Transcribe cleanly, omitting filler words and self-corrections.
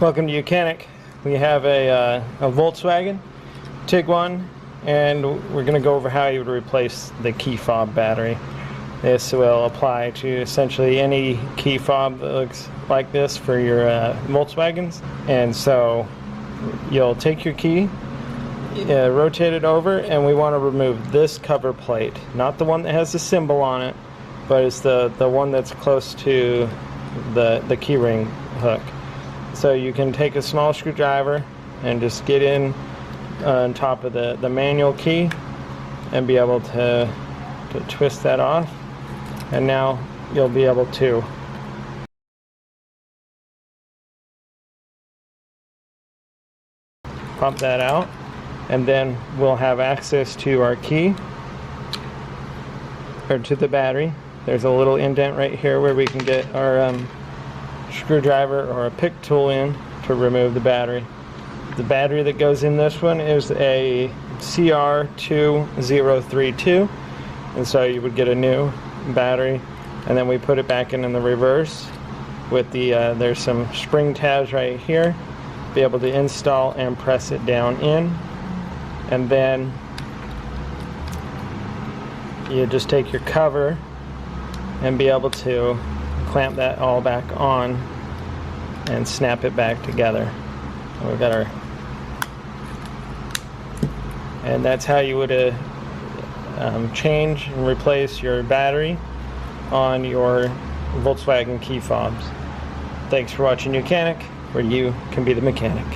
Welcome to YOUCANIC. We have a Volkswagen Tiguan, and we're going to go over how you would replace the key fob battery. This will apply to essentially any key fob that looks like this for your Volkswagens. And so you'll take your key, rotate it over, and we want to remove this cover plate. Not the one that has the symbol on it, but it's the one that's close to the key ring hook. So you can take a small screwdriver and just get in on top of the manual key and be able to twist that off, and now you'll be able to pump that out, and then we'll have access to our key, or to the battery. There's a little indent right here where we can get our screwdriver or a pick tool in to remove the battery. The battery that goes in this one is a CR2032, and so you would get a new battery, and then we put it back in the reverse with the there's some spring tabs right here, be able to install and press it down in, and then you just take your cover and be able to clamp that all back on and snap it back together. We've got our, and that's how you would change and replace your battery on your Volkswagen key fobs. Thanks for watching YOUCANIC, where you can be the mechanic.